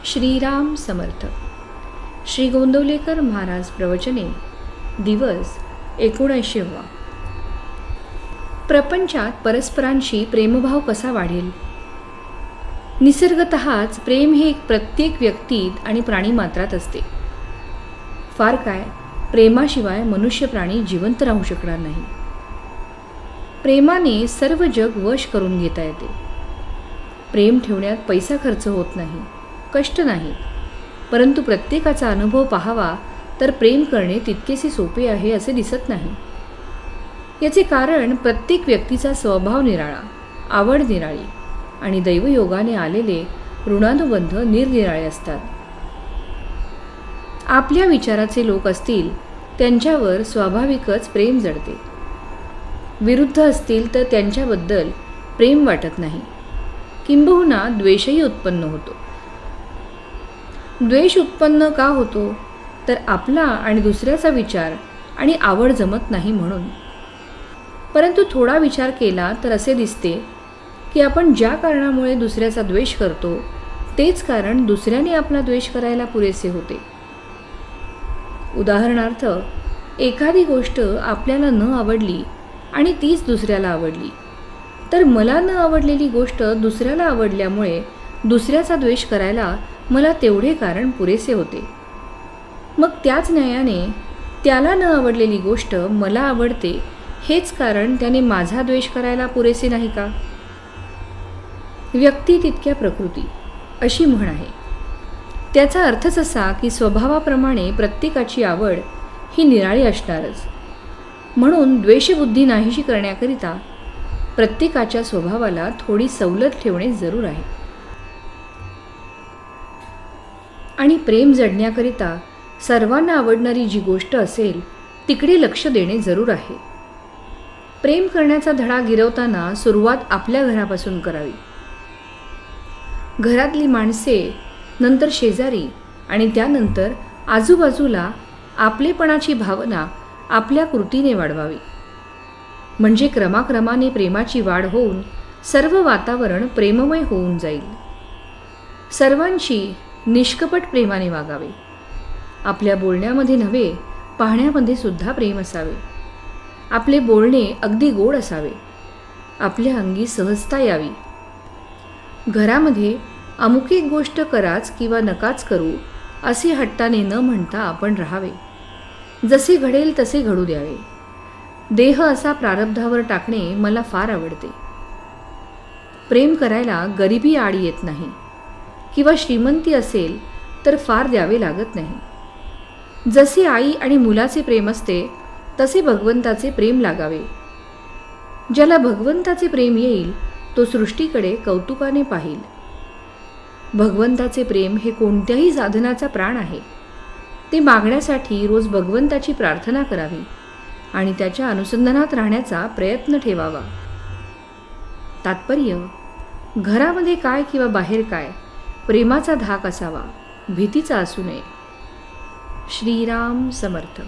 श्रीराम समर्थ. श्री गोंदवलेकर महाराज प्रवचने. दिवस 79. प्रपंचात परस्परांशी प्रेमभाव कसा वाढेल? निसर्गतःच प्रेम हे प्रत्येक व्यक्तीत आणि प्राणीमात्रात असते. फार काय, प्रेमाशिवाय मनुष्य प्राणी जिवंत राहू शकणार नाही. प्रेमाने सर्व जग वश करून घेता येते. प्रेम ठेवण्यात पैसा खर्च होत नाही, कष्ट नाही. परंतु प्रत्येकाचा अनुभव पाहावा तर प्रेम करणे तितकेसे सोपे आहे असे दिसत नाही. याचे कारण प्रत्येक व्यक्तीचा स्वभाव निराळा, आवड निराळी आणि दैवयोगाने आलेले ऋणानुबंध निरनिराळे असतात. आपल्या विचाराचे लोक असतील त्यांच्यावर स्वाभाविकच प्रेम जडते. विरुद्ध असतील तर त्यांच्याबद्दल प्रेम वाटत नाही, किंबहुना द्वेषही उत्पन्न होतो. द्वेष उत्पन्न का होतो? तर आपला आणि दुसऱ्याचा विचार आणि आवड जमत नाही म्हणून. परंतु थोडा विचार केला तर असे दिसते की आपण ज्या कारणामुळे दुसऱ्याचा द्वेष करतो तेच कारण दुसऱ्याने आपला द्वेष करायला पुरेसे होते. उदाहरणार्थ, एखादी गोष्ट आपल्याला न आवडली आणि तीच दुसऱ्याला आवडली, तर मला न आवडलेली गोष्ट दुसऱ्याला आवडल्यामुळे दुसऱ्याचा द्वेष करायला मला तेवढे कारण पुरेसे होते. मग त्याच न्यायाने त्याला न आवडलेली गोष्ट मला आवडते हेच कारण त्याने माझा द्वेष करायला पुरेसे नाही का? व्यक्ती तितक्या प्रकृती अशी म्हण आहे. त्याचा अर्थच असा की स्वभावाप्रमाणे प्रत्येकाची आवड ही निराळी असणारच. म्हणून द्वेषबुद्धी नाहीशी करण्याकरिता प्रत्येकाच्या स्वभावाला थोडी सवलत ठेवणे जरूर आहे. आणि प्रेम जडण्याकरिता सर्वांना आवडणारी जी गोष्ट असेल तिकडे लक्ष देणे जरूर आहे. प्रेम करण्याचा धडा गिरवताना सुरुवात आपल्या घरापासून करावी. घरातली माणसे, नंतर शेजारी आणि त्यानंतर आजूबाजूला आपलेपणाची भावना आपल्या कृतीने वाढवावी. म्हणजे क्रमाक्रमाने प्रेमाची वाढ होऊन सर्व वातावरण प्रेममय होऊन जाईल. सर्वांशी निष्कपट प्रेमाने वागावे. आपल्या बोलण्यामध्ये नव्हे, पाहण्यामध्ये सुद्धा प्रेम असावे. आपले बोलणे अगदी गोड असावे. आपल्या अंगी सहजता यावी. घरामध्ये अमुक एक गोष्ट कराच किंवा नकाच करू असे हट्टाने न म्हणता आपण राहावे. जसे घडेल तसे घडू द्यावे. देह असा प्रारब्धावर टाकणे मला फार आवडते. प्रेम करायला गरिबी आडी येत नाही किंवा श्रीमंती असेल तर फार द्यावे लागत नाही. जसे आई आणि मुलाचे प्रेम असते तसे भगवंताचे प्रेम लागावे. ज्याला भगवंताचे प्रेम येईल तो सृष्टीकडे कौतुकाने पाहील. भगवंताचे प्रेम हे कोणत्याही साधनाचा प्राण आहे. ते मागण्यासाठी रोज भगवंताची प्रार्थना करावी आणि त्याच्या अनुसंधानात राहण्याचा प्रयत्न ठेवावा. तात्पर्य, घरामध्ये काय किंवा बाहेर काय, प्रेमाचा धाक असावा, भीतीचा असू नये. श्रीराम समर्थ.